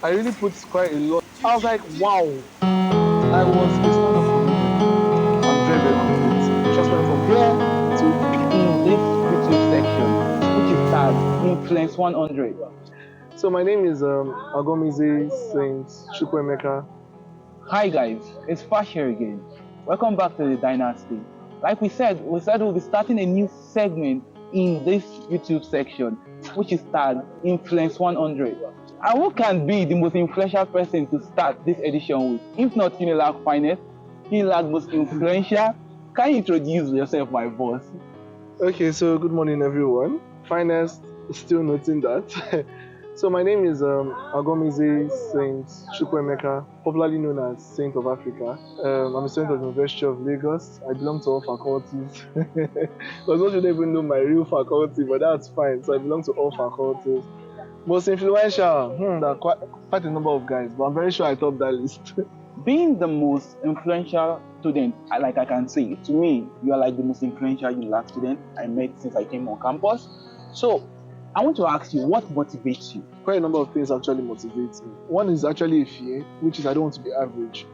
I really put quite a lot. I was like, wow. I was a stand-up comedian. I'm very, very convincing. Trust me, from here to in this YouTube section, which is tagged Influence 100. so my name is Agomeze Chukwuemeka. Hi guys, it's Fash here again. Welcome back to the Dynasty. Like we said we'll be starting a new segment in this YouTube section, which is tagged Influence 100. And who can be the most influential person to start this edition with? If not UNILAG finest, UNILAG most influential. Can you introduce yourself, my boss? Okay, so good morning everyone. Finest, still noting that. So my name is Agomeze Chukwuemeka, popularly known as Saint of Africa. I'm a student of the University of Lagos. I belong to all faculties. Because most people don't even know my real faculty, but that's fine. So I belong to all faculties. Most influential, there are quite a number of guys, but I'm very sure I top that list. Being the most influential student, like I can say, to me, you are like the most influential UNILAG student I met since I came on campus. So I want to ask you, what motivates you? Quite a number of things actually motivate me. One is actually a fear, which is I don't want to be average.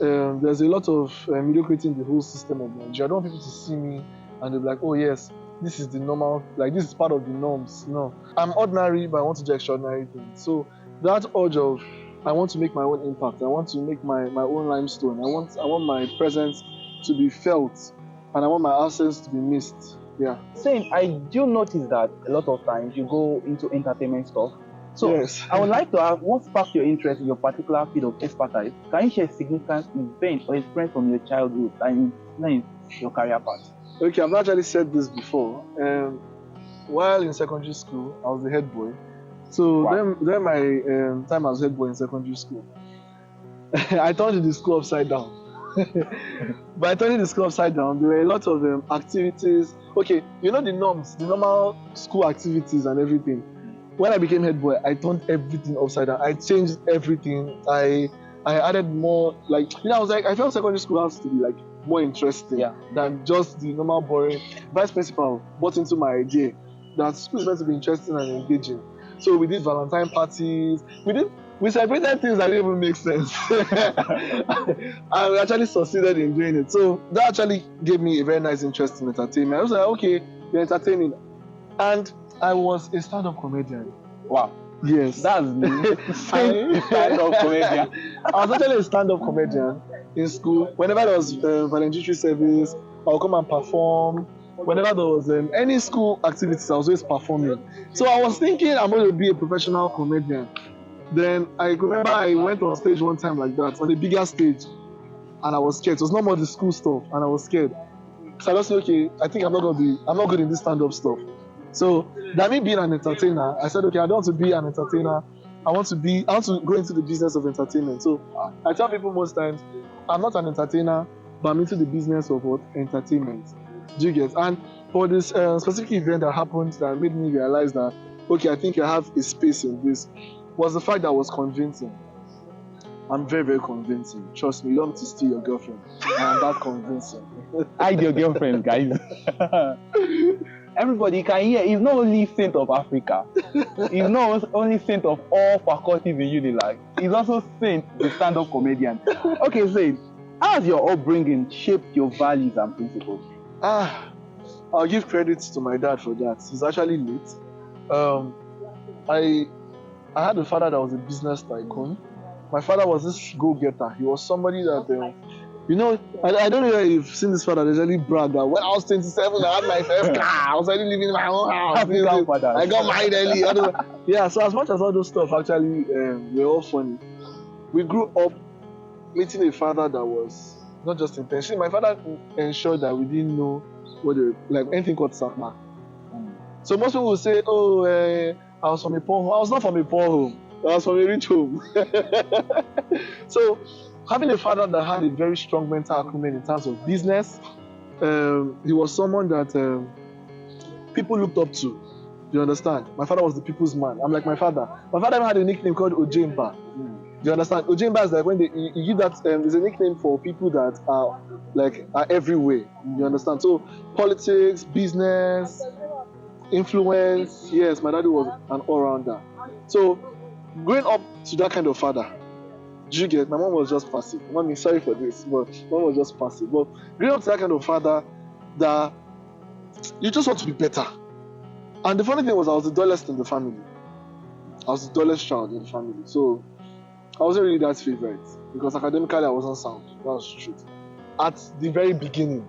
There's a lot of mediocrity in the whole system of Nigeria. I don't want people to see me and they'll be like, oh yes, this is the normal, like this is part of the norms. No, I'm ordinary, but I want to do extraordinary things. So that urge of I want to make my own impact. I want to make my own limestone. I want my presence to be felt, and I want my absence to be missed. Yeah. Same. I do notice that a lot of times you go into entertainment stuff. So yes. I would like to ask, what sparked your interest in your particular field of expertise? Can you share a significant event or experience from your childhood and influence your career path? Okay, I've actually said this before. While in secondary school, I was the head boy. So Wow. during my time as head boy in secondary school, I turned the school upside down. By turning the school upside down, there were a lot of activities. Okay, you know the norms, the normal school activities and everything. When I became head boy, I turned everything upside down. I changed everything. I added more, like, I was like, I felt secondary school has to be like more interesting than just the normal boring. Vice principal bought into my idea that school is meant to be interesting and engaging. So we did Valentine parties. We celebrated things that didn't even make sense. And we actually succeeded in doing it. So that actually gave me a very nice interest in entertainment. I was like, okay, you're entertaining. And I was a stand-up comedian. Wow. Yes. That's me. Stand-up comedian. I was actually a stand-up comedian in school. Whenever there was valedictory service, I'll come and perform. Whenever there was any school activities, I was always performing. So I was thinking I'm going to be a professional comedian. Then I remember I went on stage one time like that, on the bigger stage, and I was scared. It was not more the school stuff, and I was scared. So I just said, okay, I think I'm not good in this stand-up stuff. So that me being an entertainer, I said, okay, I don't want to be an entertainer. I want to go into the business of entertainment. So I tell people most times, I'm not an entertainer, but I'm into the business of what? Entertainment. Do you get? And for this specific event that happened that made me realize that, okay, I think I have a space in this, was the fact that I was convincing. I'm very, very convincing. Trust me, you don't need to steal your girlfriend. I'm that convincing. Hide your girlfriend, guys. Everybody can hear, he's not only Saint of Africa, he's not only Saint of all faculties in UNILAG, he's also Saint, the stand-up comedian. Okay, Saint, how has your upbringing shaped your values and principles? I'll give credit to my dad for that. He's actually late. I had a father that was a business tycoon. My father was this go-getter. He was somebody that, I don't know if you've seen this father. They usually brag that when I was 27, I had my first car. I was already living in my own house. I got married early. Yeah, so as much as all those stuff actually were all funny, we grew up meeting a father that was not just intentional. My father ensured that we didn't know what anything called Sakma. So most people will say, oh, I was from a poor home. I was not from a poor home. I was from a rich home. So having a father that had a very strong mental acumen in terms of business, he was someone that people looked up to. You understand? My father was the people's man. I'm like my father. My father had a nickname called Ojemba. You understand? Ojemba is like when you give that, there's a nickname for people that are everywhere. You understand? So politics, business, influence. Yes, my daddy was an all-rounder. So growing up to that kind of father, do you get? My mom was just passive. Mommy, sorry for this, but mom was just passive. But growing up to that kind of father, that you just want to be better. And the funny thing was, I was the dullest in the family. I was the dullest child in the family. So I wasn't really that favorite because academically I wasn't sound. That was the truth. At the very beginning,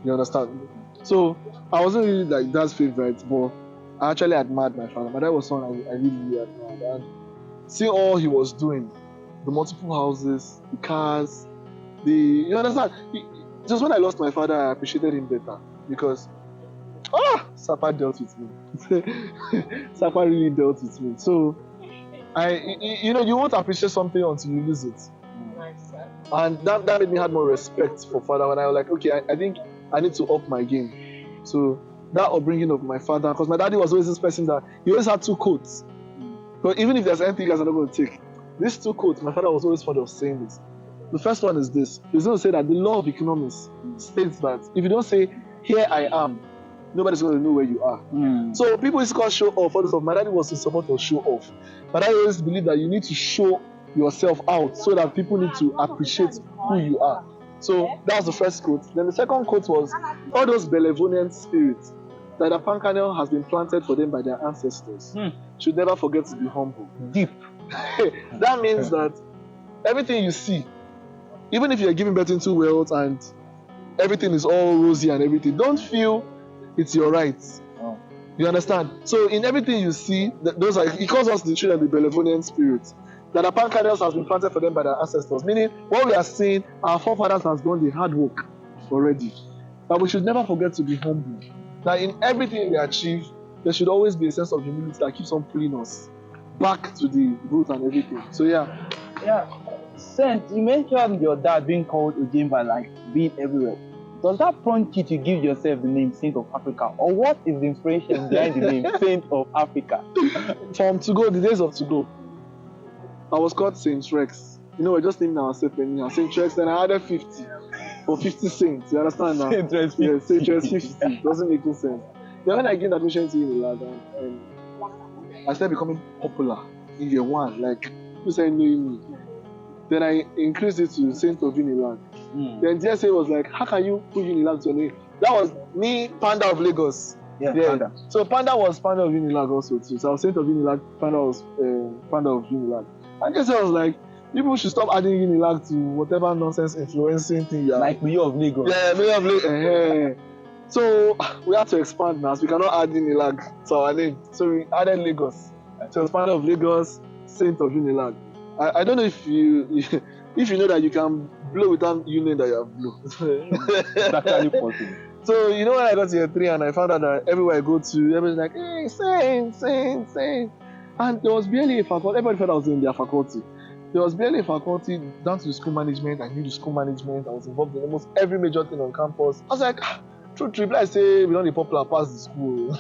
you understand? So I wasn't really like that favorite, but I actually admired my father. My dad was someone I really, really admired. And seeing all he was doing, the multiple houses, the cars, you understand? Just when I lost my father, I appreciated him better because Sapa dealt with me. Sapa really dealt with me. So you won't appreciate something until you lose it. And that made me have more respect for father when I was like, okay, I think I need to up my game. So that upbringing of my father, because my daddy was always this person that he always had two coats. But even if there's anything you guys are not going to take, these two quotes, my father was always fond of saying this. The first one is this. He's going to say that the law of economics states that if you don't say, here I am, nobody's going to know where you are. So people used to call show off. All this stuff. My daddy was in support of show off. But I always believe that you need to show yourself out so that people need to appreciate who you are. So that was the first quote. Then the second quote was, all those benevolent spirits that the Pankanel has been planted for them by their ancestors should never forget to be humble. Deep. That means that everything you see, even if you're giving birth into wealth and everything is all rosy and everything, don't feel it's your rights. You understand? So in everything you see, those are, he calls us the children of the benevolent spirits. That the Pankanels has been planted for them by their ancestors. Meaning, what we are seeing, our forefathers has done the hard work already. But we should never forget to be humble. That in everything we achieve, there should always be a sense of humility that keeps on pulling us back to the root and everything. So yeah. Saint, you mentioned your dad being called again by like being everywhere. Does that prompt you to give yourself the name Saint of Africa? Or what is the inspiration behind the name Saint of Africa? From the days of to go, I was called Saint Rex. We're just naming ourselves anyhow. Saint Rex, and I added 50 for 50 saints. You understand now? Saint Rex 50. Yeah, Saint Rex 50. Doesn't make any sense. Then when I gained admission to UNILAG, and I started becoming popular in year one, like people started knowing me. Then I increased it to Saint of UNILAG. Then DSA was like, how can you put UNILAG to your name? That was me, Panda of Lagos. Yeah. Panda. So Panda was Panda of UNILAG also too. So I was Saint of UNILAG, Panda was Panda of UNILAG. I guess I was like, people should stop adding UNILAG to whatever nonsense influencing thing you are. Like Mayor of Lagos. Yeah, Mayor of Lagos. So we had to expand now. So we cannot add UNILAG to our name. So we added Lagos. So it's Panda of Lagos, Saint of UNILAG. I don't know if you know that you can blow without you knowing that you have blown. It's actually possible. So when I got to year 3 and I found out that everywhere I go to, everybody's like, hey, Saint. And there was barely a faculty. Everybody thought I was in their faculty. There was barely a faculty down to the school management. I knew the school management. I was involved in almost every major thing on campus. I was like, true trip. I say we don't be popular past the school.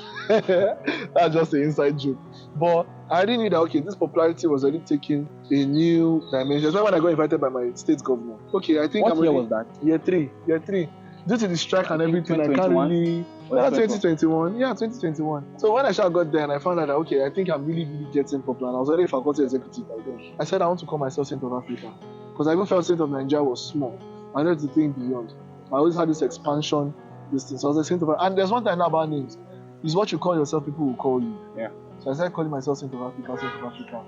That's just an inside joke. But I already knew that this popularity was already taking a new dimension. So when I got invited by my state governor, I think what year was that? Year 3. Due to the strike and everything, I can't really. 2021. Yeah, 2021. So when I got there and I found out that I think I'm really, really getting popular. And I was already a faculty executive by then. I said I want to call myself Saint of Africa because I even felt Saint of Nigeria was small. I wanted to think beyond. I always had this expansion, this thing. So I was like Saint of Africa. And there's one thing I know about names: is what you call yourself, people will call you. Yeah. So I started calling myself Saint of Africa.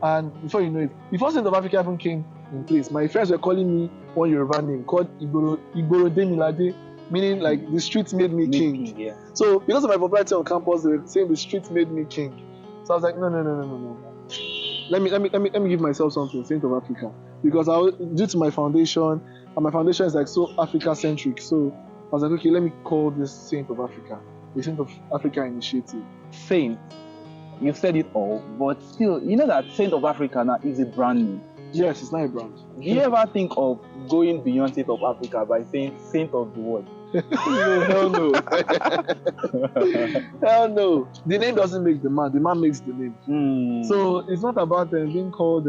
And before you know it, before Saint of Africa even came in place, my friends were calling me one Yoruba name called Igboro Demilade, meaning like the streets made me king. Yeah. So because of my popularity on campus, they were saying the streets made me king. So I was like, no. Let me give myself something, Saint of Africa, because due to my foundation, and my foundation is like so Africa centric. So I was like, okay, let me call this Saint of Africa, the Saint of Africa initiative. Saint. You've said it all, but still, you know that Saint of Africa now is a brand name. Yes, it's not a brand. Do you ever think of going beyond Saint of Africa by saying Saint of the world? No, hell no. Hell no. The name doesn't make the man makes the name. So it's not about being called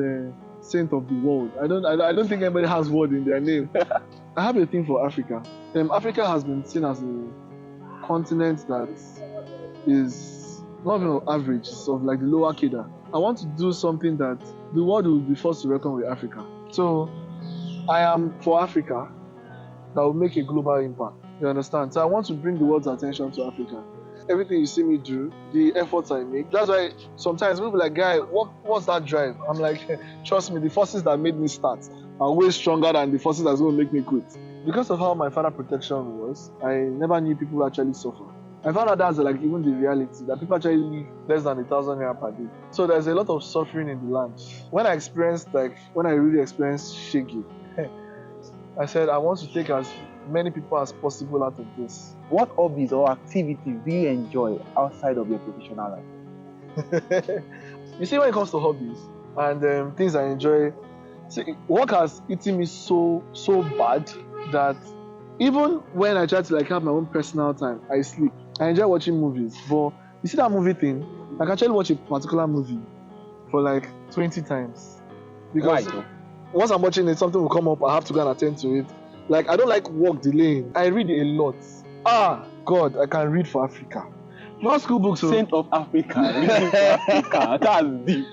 Saint of the world. I don't think anybody has word in their name. I have a thing for Africa. Africa has been seen as a continent that is not even average, it's of like the lower Keda. I want to do something that the world will be forced to reckon with Africa. So I am for Africa that will make a global impact. You understand? So I want to bring the world's attention to Africa. Everything you see me do, the efforts I make. That's why sometimes people be like, guy, what's that drive? I'm like, trust me, the forces that made me start are way stronger than the forces that's going to make me quit. Because of how my father protection was, I never knew people actually suffer. I found out that's like even the reality, that people actually live less than 1,000 naira per day. So there's a lot of suffering in the land. When I really experienced Shege, I said I want to take as many people as possible out of this. What hobbies or activities do you enjoy outside of your professional life? You see, when it comes to hobbies and things I enjoy, see, work has eaten me so bad that even when I try to like have my own personal time, I sleep. I enjoy watching movies, but you see that movie thing, I can actually watch a particular movie for like 20 times. Because once I'm watching it, something will come up, I have to go and attend to it. Like, I don't like work delaying. I read a lot. God, I can read for Africa. Not school books. Saint of Africa. Reading for Africa. That's deep.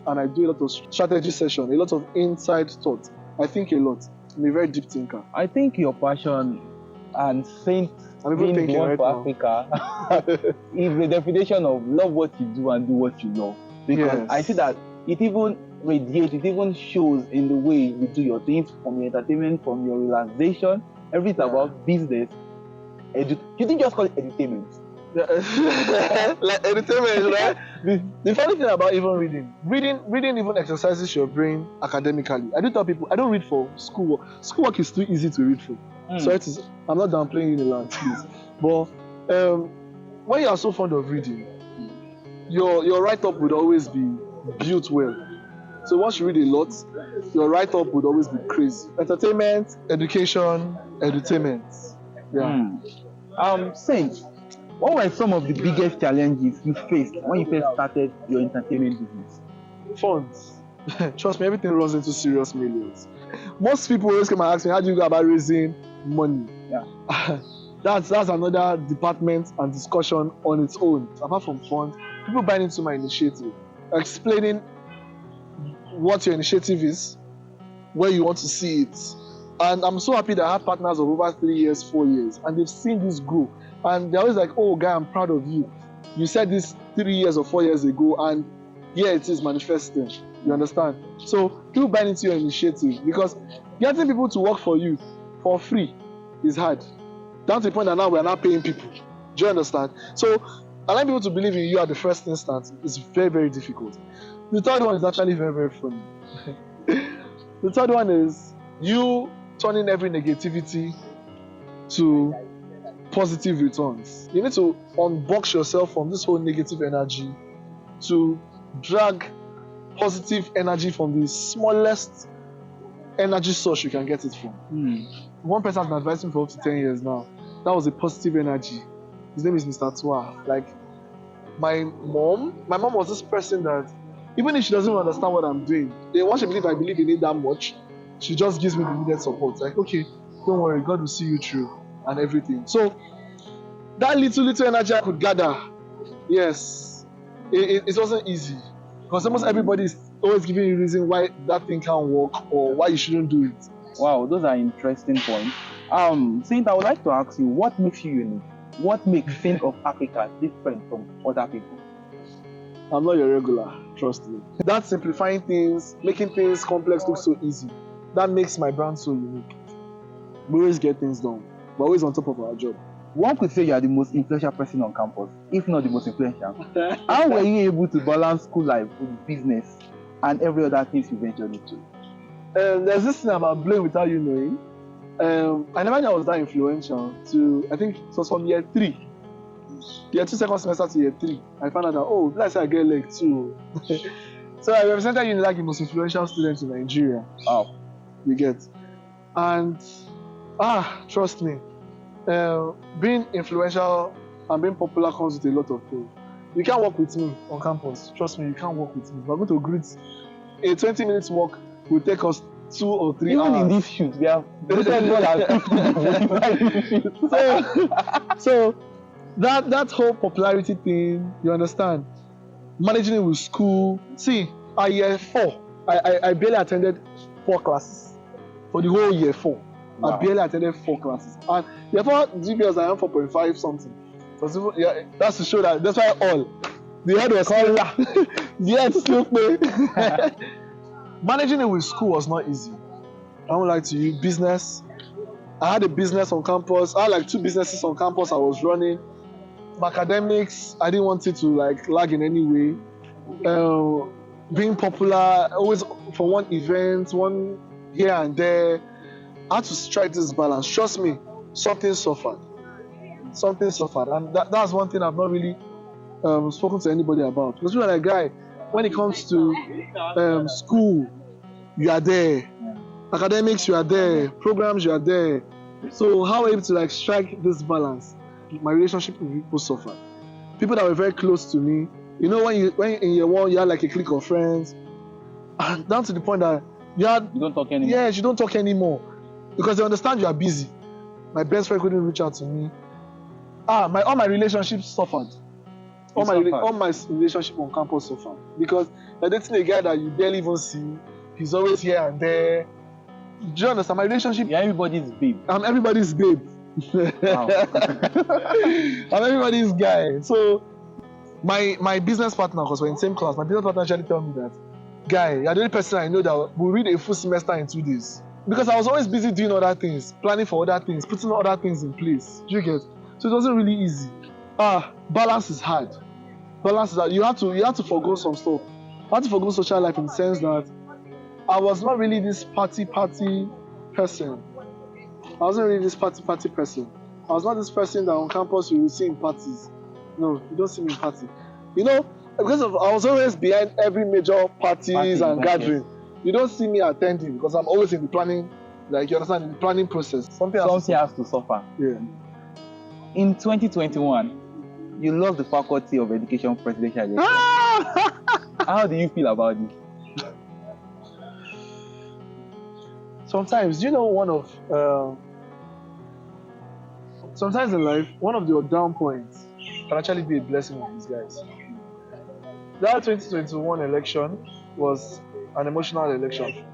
And I do a lot of strategy session, a lot of inside thought. I think a lot. I'm a very deep thinker. I think your passion and Saint being born for Africa is the definition of love what you do and do what you love. Because I see that it even radiates, it even shows in the way you do your things, from your entertainment, from your relaxation, everything about business. You didn't just call it entertainment. Like entertainment, right? The funny thing about even reading even exercises your brain academically. I do tell people I don't read for schoolwork. Schoolwork is too easy to read for. So it is. I'm not downplaying UNILAG, please. But when you are so fond of reading, your write-up would always be built well. So once you read a lot, your write-up would always be crazy. Entertainment, education, edutainment. Yeah. Saint, what were some of the biggest challenges you faced when you first started your entertainment business? Funds. Trust me, everything runs into serious millions. Most people always come and ask me, how do you go about raising money? Yeah. That's another department and discussion on its own. Apart from funds, people buying into my initiative, explaining what your initiative is, where you want to see it. And I'm so happy that I have partners of over 3 years, 4 years, and they've seen this grow. And they're always like, oh, guy, I'm proud of you. You said this 3 years or 4 years ago, and here it is manifesting. You understand? So people buy into your initiative, because getting people to work for you for free is hard. Down to the point that now we're not paying people. Do you understand? So allowing people to believe in you at the first instance is very, very difficult. The third one is actually very, very funny. The third one is you turning every negativity to positive returns. You need to unbox yourself from this whole negative energy to drag positive energy from the smallest energy source you can get it from. One person has been advising me for up to 10 years now. That was a positive energy. His name is Mr. Twa. Like, my mom was this person that even if she doesn't understand what I'm doing, once she believes I believe in it that much, she just gives me the needed support. Like, okay, don't worry, God will see you through and everything. So that little energy I could gather, yes, it wasn't easy, because almost everybody is always giving you a reason why that thing can't work or why you shouldn't do it. Wow, those are interesting points. Saint, I would like to ask you, what makes you unique? What makes Saint of Africa different from other people? I'm not your regular, trust me. That simplifying things, making things complex look so easy, that makes my brand so unique. We always get things done. We're always on top of our job. One could say you are the most influential person on campus, if not the most influential. How were you able to balance school life with business and every other thing you ventured into? There's this thing about blowing without you knowing. I never knew I was that influential to, I think it was from year 3. Year 2 second semester to year 3. I found out that, oh, let's say I get leg too. So I represented UNILAG, the most influential student in Nigeria. Wow. You get. And, trust me, being influential and being popular comes with a lot of things. You can't work with me on campus. Trust me, you can't work with me. We're going to greet. A 20 minutes walk will take us 2 or 3 hours. Even in this shoot, we have so that whole popularity thing, you understand, managing it with school. See, at year 4, I barely attended 4 classes for the whole year 4. Wow. I barely attended 4 classes. And year 4 GPAs I am 4.5 something. So, yeah, that's to show that. That's why all the head was still the head still play. Managing it with school was not easy. I won't lie to you. Business. I had a business on campus. I had like 2 businesses on campus I was running. My academics, I didn't want it to like lag in any way. Being popular, always for one event, one here and there. I had to strike this balance. Trust me, something suffered. Something suffered. And that's one thing I've not really spoken to anybody about. Because you're like, guy, when it comes to school, you are there. Academics, you are there. Programs, you are there. So how are you able to like strike this balance? My relationship with people suffered. People that were very close to me, you know, when in year 1 you had like a clique of friends, and down to the point that you don't talk anymore. Yes, you don't talk anymore because they understand you are busy. My best friend couldn't reach out to me. All my relationships suffered. All my relationship on campus suffered because you're dating a guy that you barely even see. He's always here and there. Do you understand? My relationship. You're everybody's babe. I'm everybody's babe. Wow. I'm everybody's guy. So my business partner, because we're in the same class, my business partner actually told me that, guy, you're the only person I know that will read a full semester in 2 days. Because I was always busy doing other things, planning for other things, putting other things in place. Do you get? So it wasn't really easy. Balance is hard. Balance is hard. You have to forgo some stuff. I had to forgo social life in the sense that I was not really this party person. I wasn't really this party person. I was not this person that on campus you will see in parties. No, you don't see me in party. You know, because I was always behind every major parties and gathering. You don't see me attending because I'm always in the planning, like you understand, in the planning process. Something has to suffer. Yeah. In 2021, you lost the Faculty of Education presidential election. How do you feel about this? Sometimes, you know, sometimes in life, one of the down points can actually be a blessing in disguise. That 2021 election was an emotional election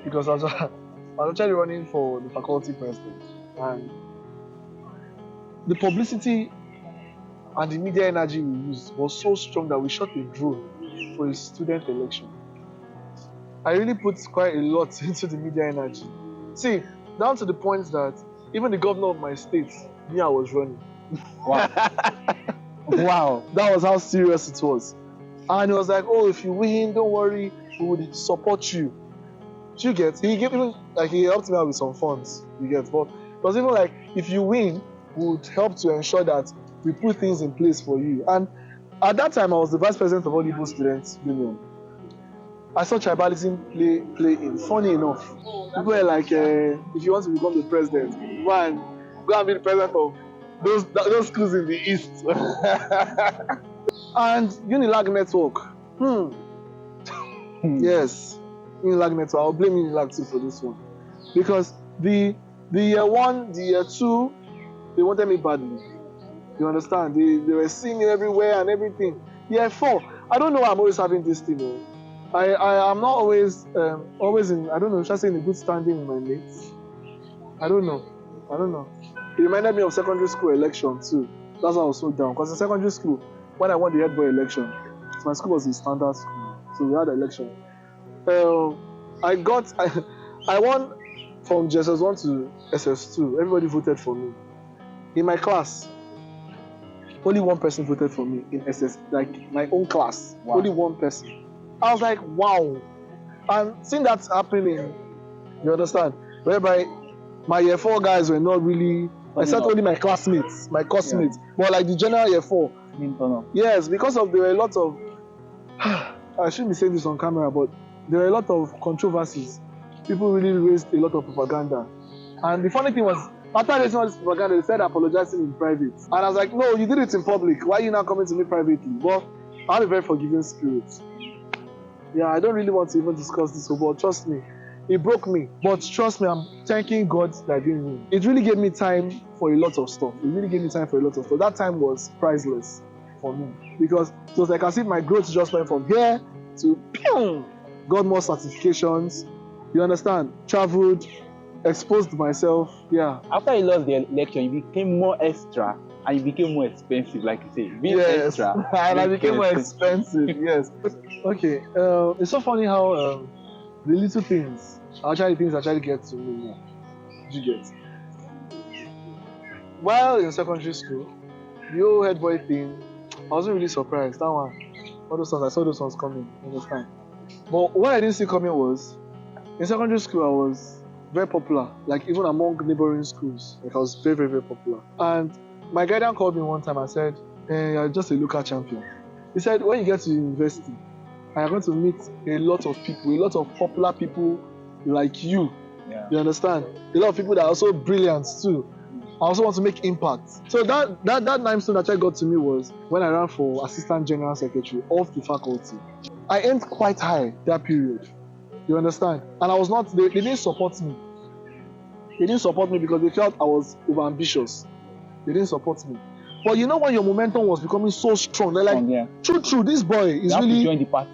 because I was actually running for the faculty president, and the publicity and the media energy we used was so strong that we shot a drone for a student election. I really put quite a lot into the media energy. See, down to the point that even the governor of my state knew I was running. Wow. Wow. That was how serious it was. And he was like, oh, if you win, don't worry, we would support you. Do you get? He helped me out with some funds. You get? But it was even like, if you win, we would help to ensure that we put things in place for you. And at that time, I was the vice president of all Igbo Students Union. I saw tribalism play in. Funny enough, people were like, if you want to become the president, go and be the president of those schools in the east. And UNILAG network. Yes, UNILAG network. I'll blame UNILAG too for this one. Because the year 1, the year 2, they wanted me badly. You understand? They were seeing me everywhere and everything. Year 4, I don't know why I'm always having this thing. I am not always in, I don't know, should I say in a good standing with my mates? I don't know. It reminded me of secondary school election too. That's why I was so down. Because in secondary school, when I won the head boy election, my school was a standard school, so we had an election. I won from GENZ 1 to SS2. Everybody voted for me. In my class, only one person voted for me in SS, like my own class. Wow. Only one person. I was like, wow. And seeing that happening, you understand, whereby my year 4 guys were not really, I said only my classmates, my classmates, but like the general year 4. Yes, because there were a lot of, I shouldn't be saying this on camera, but there were a lot of controversies. People really raised a lot of propaganda. And the funny thing was, after raising all this propaganda, they started apologizing in private. And I was like, no, you did it in public. Why are you now coming to me privately? But I have a very forgiving spirit. Yeah, I don't really want to even discuss this, but trust me, it broke me. But trust me, I'm thanking God that I didn't win. It really gave me time for a lot of stuff. That time was priceless. for me because it was like as if my growth just went from here to pew, got more certifications. You understand? Traveled, exposed myself. Yeah. After you lost the election, you became more extra and you became more expensive, like you say. Being extra. And I became more expensive. Yes. Okay. It's so funny how the little things actually get to me more. You get. While in secondary school, the whole head boy thing, I wasn't really surprised. That one, all those ones, I saw those ones coming. You understand? But what I didn't see coming was, in secondary school, I was very popular, like even among neighboring schools. Like I was very, very, very popular. And my guardian called me one time and said, you're just a local champion. He said, when you get to university, I am going to meet a lot of people, a lot of popular people like you. Yeah. You understand? A lot of people that are also brilliant too. I also want to make impact. So that limestone that got to me was when I ran for assistant general secretary of the faculty. I aimed quite high that period. You understand? And I was not, they didn't support me. They didn't support me because they felt I was overambitious. They didn't support me. But you know when your momentum was becoming so strong, they're like, true, this boy is really... You join the party.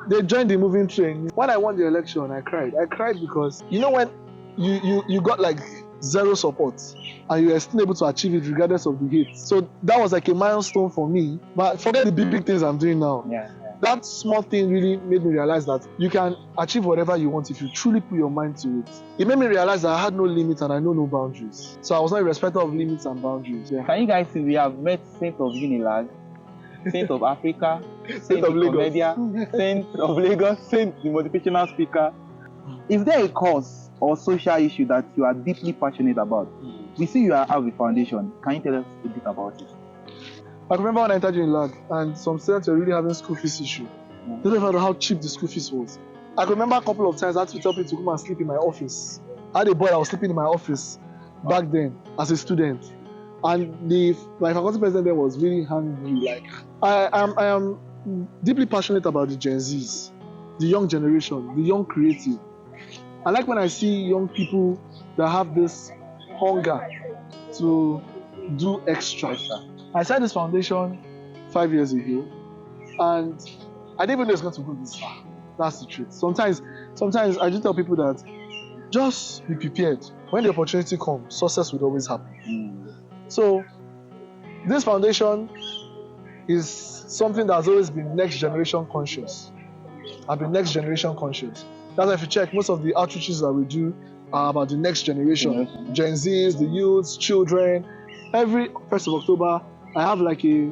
They joined the moving train. When I won the election, I cried. I cried because, you know when you got like zero support and you were still able to achieve it regardless of the hate. So that was like a milestone for me. But forget the big things I'm doing now. Yeah. That small thing really made me realize that you can achieve whatever you want if you truly put your mind to it. It made me realize that I had no limits and I know no boundaries. So I was not a respecter of limits and boundaries. Yeah. Can you guys see we have met Saint of UNILAG, Saint of Africa, Saint of Comedian, Saint of Lagos, Saint the motivational speaker. Is there a cause or social issue that you are deeply passionate about? We see you have a foundation. Can you tell us a bit about it? I remember when I entered UNILAG and some students were really having school fees issue. They don't even know how cheap the school fees was. I can remember a couple of times I had to tell people to come and sleep in my office. I had a boy that was sleeping in my office back then as a student. And my faculty president then was really hungry. Like I am deeply passionate about the Gen Zs, the young generation, the young creative. I like when I see young people that have this hunger to do extra. I started this foundation 5 years ago, and I didn't even know it's going to go this far. That's the truth. Sometimes I just tell people that just be prepared. When the opportunity comes, success will always happen. So this foundation is something that's always been next generation conscious. I've been next generation conscious. That's why if you check, most of the outreaches that we do are about the next generation. Gen Zs, the youths, children. Every 1st of October, I have like a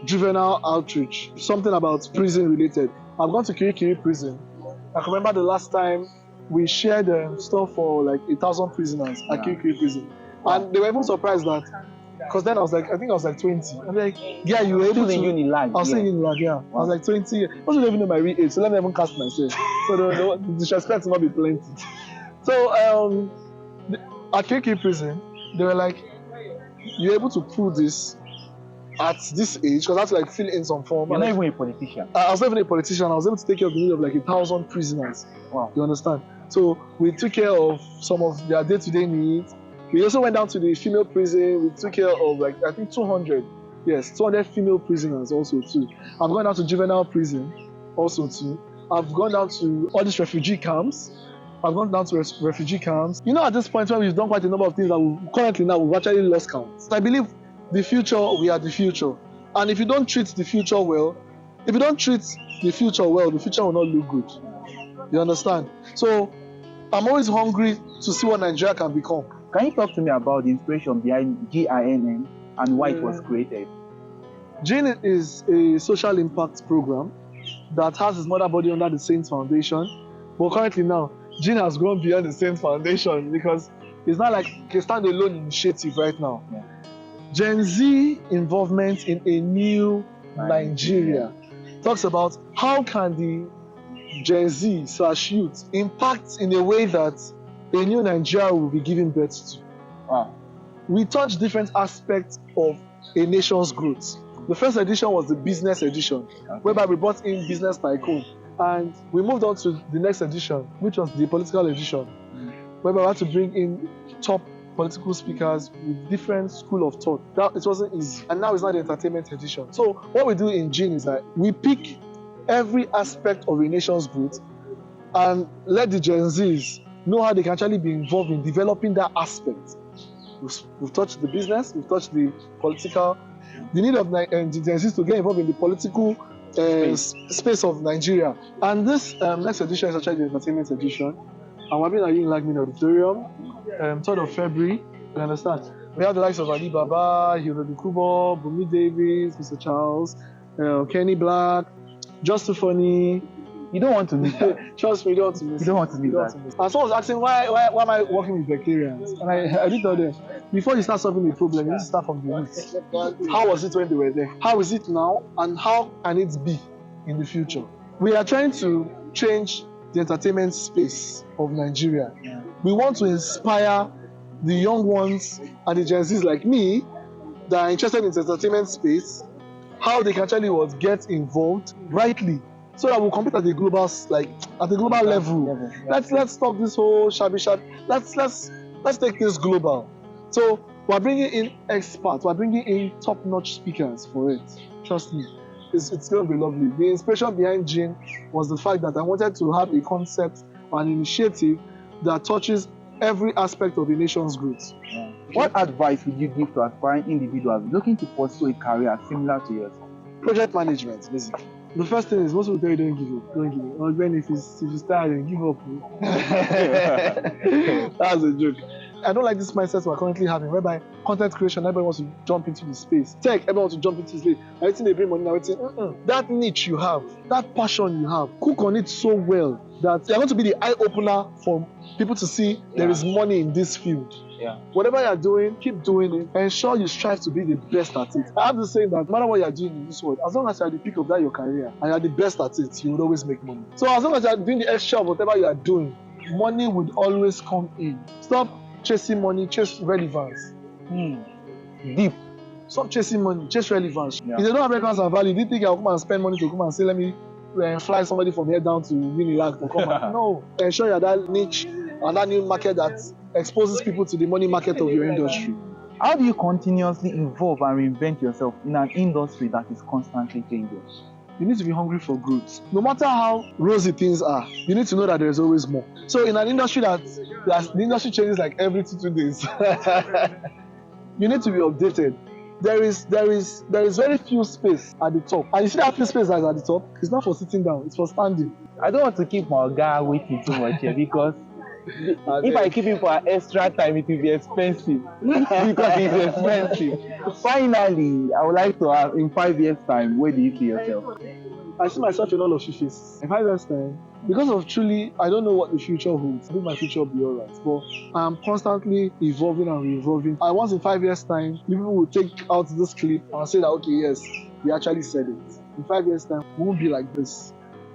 juvenile outreach, something about prison related. I've gone to Kirikiri prison. I can remember the last time we shared stuff for like 1,000 prisoners at Kirikiri prison. And they were even surprised that, because then I was like 20. I'm like, yeah, you were able to. UNILAG. I was saying UNILAG, yeah. Wow. I was like 20. I wasn't even know my real age, so let me even cast myself. So the disrespect will not be plenty. So at Kirikiri prison, they were like, you're able to pull this at this age, because I had to like fill in some form. You're not even a politician. I was not even a politician. I was able to take care of the need of like 1,000 prisoners. Wow. You understand? So we took care of some of their day-to-day needs. We also went down to the female prison. We took care of like, I think 200. Yes, 200 female prisoners also too. I've gone down to juvenile prison also too. I've gone down to all these refugee camps. I've gone down to refugee camps. You know, at this point when we've done quite a number of things that we've actually lost count. So I believe the future, we are the future. And if you don't treat the future well, the future will not look good. You understand? So I'm always hungry to see what Nigeria can become. Can you talk to me about the inspiration behind GINN and why it was created? GINN is a social impact program that has its mother body under the Saints Foundation. But currently now, GINN has grown beyond the Saints Foundation because it's not like a standalone initiative right now. Yeah. Gen Z involvement in a new Nigeria talks about how can the Gen Z/youth impact in a way that a new Nigeria will be giving birth to. Wow. We touch different aspects of a nation's growth. The first edition was the business edition, whereby we brought in business tycoon. And we moved on to the next edition, which was the political edition, whereby we had to bring in top political speakers with different school of thought. That it wasn't easy. And now it's not the entertainment edition. So what we do in GEN is that we pick every aspect of a nation's growth and let the Gen Zs know how they can actually be involved in developing that aspect. We've touched the business, we've touched the political, the need of the Gen Zs to get involved in the political space of Nigeria. And this next edition is actually the entertainment edition. And we're being at UNILAG Main Auditorium, 3rd of February. You understand? We have the likes of Ali Baba, Hirobi Kubo, Bumi Davis, Mr. Charles, Kenny Black, Just Too Funny. You don't want to miss that. Trust me, you don't want to miss. You don't want to miss that. And someone was asking why am I working with Becarians? And I did tell them, before you start solving the problem, you need to start from the roots. How was it when they were there? How is it now? And how can it be in the future? We are trying to change the entertainment space of Nigeria. Yeah. We want to inspire the young ones and the Gen Zs like me that are interested in the entertainment space, how they can actually get involved rightly, so that we'll compete at the global, level. Let's stop this whole shabby. Let's take this global. So we're bringing in experts, we're bringing in top-notch speakers for it. Trust me, it's going to be lovely. The inspiration behind GEN was the fact that I wanted to have a concept or an initiative that touches every aspect of a nation's growth. Yeah. What advice would you give to aspiring individuals looking to pursue a career similar to yours? Project management, basically. The first thing is, most people tell you don't give up. Don't give up. Or when if you start and give up. That's a joke. I don't like this mindset we're currently having, whereby content creation, everybody wants to jump into the space. Tech, everybody wants to jump into the space. Everything they bring money, everything. That niche you have, that passion you have, cook on it so well that you're going to be the eye opener for people to see there is money in this field. Yeah. Whatever you're doing, keep doing it. Ensure you strive to be the best at it. I have to say that no matter what you're doing in this world, as long as you're at the peak of your career and you're the best at it, you will always make money. So as long as you're doing the extra of whatever you are doing, money would always come in. Stop chasing money, chase relevance. Deep. Stop chasing money, chase relevance. Yeah. If they don't have relevance and value, do you think I'll come and spend money to come and say, let me fly somebody from here down to UNILAG to come and... No. Ensure you're that niche and that new market that exposes people to the money market of your industry. How do you continuously evolve and reinvent yourself in an industry that is constantly changing? You need to be hungry for growth. No matter how rosy things are, you need to know that there's always more. So in an industry the industry changes like every 2 days, you need to be updated. There is very few space at the top. And you see that few space that's at the top, it's not for sitting down, it's for standing. I don't want to keep my guy waiting too much here because if I keep him for an extra time, it will be expensive. Because it's expensive. Finally, I would like to ask, in 5 years' time, where do you see yourself? I see myself in all of you faces. In 5 years' time, because of truly, I don't know what the future holds. I think my future will be alright. But I'm constantly evolving and re-evolving. I want in 5 years' time, people will take out this clip and say that, okay, yes, we actually said it. In 5 years' time, we won't be like this.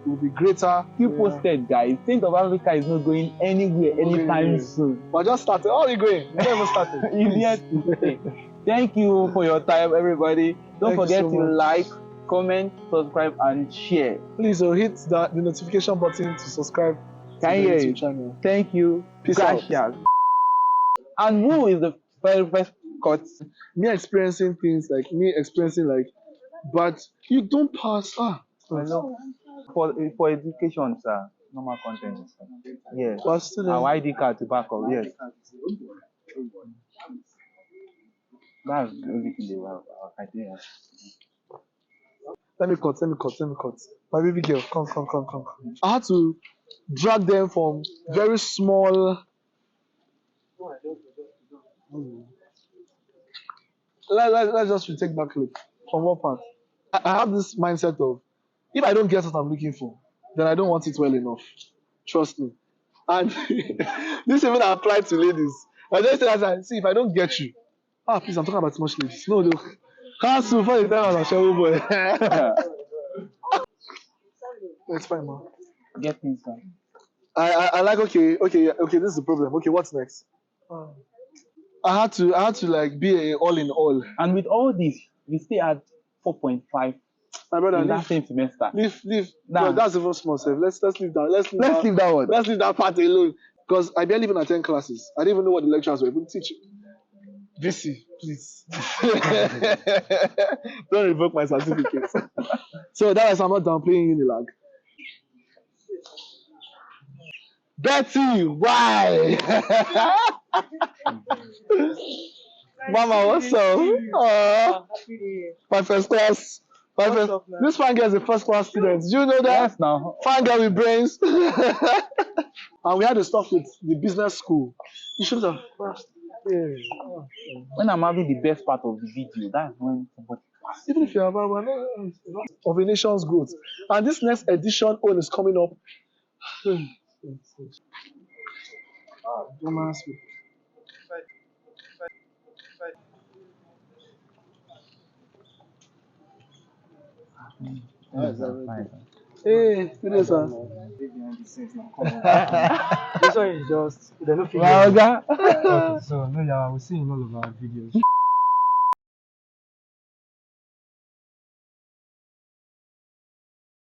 Will be greater. You posted, guys. Think of Africa is not going anywhere anytime soon. But just started. Oh, you're going. You never started. You yet to stay. Thank you for your time, everybody. Don't forget to like, comment, subscribe, and share. Please hit the notification button to subscribe to the YouTube channel. Thank you. Peace out. And who is the very first cut? Me experiencing things but you don't pass. For education, sir. Normal content, sir. Yes. Our ID card to back up. Yes. That's the only thing they have. Idea. Let me cut. My baby girl, come. I had to drag them from very small. Let's just retake back clip from one part. I have this mindset of, if I don't get what I'm looking for, then I don't want it well enough. Trust me. And this even applies to ladies. I just say that, see, if I don't get you, please, I'm talking about too much ladies. No, cancel for the time I'm a show boy. It's fine, man. Get things done. I like, okay, this is the problem. Okay, what's next? I had to like be all in all. And with all this, we still had 4.5. My brother, in that same semester. Leave. No, that's even small, sir. Let's leave that. Let's leave that one. Let's leave that part alone. Because I barely even attend classes. I didn't even know what the lecturers were even teaching. VC, please. Don't revoke my certificate. So that is I'm not downplaying UNILAG. Betty, why? Mama, what's up? My first class. This fine girl is a first class student. Do you know that? Yes, now. Fine girl with brains. And we had to stop with the business school. You should have. When I'm having the best part of the video, that's when somebody. Even if you are of a nation's growth. And this next edition own is coming up. Hey, good day, sir. This one is just they don't feel Wow, okay, so no, yeah, we'll see in all of our videos.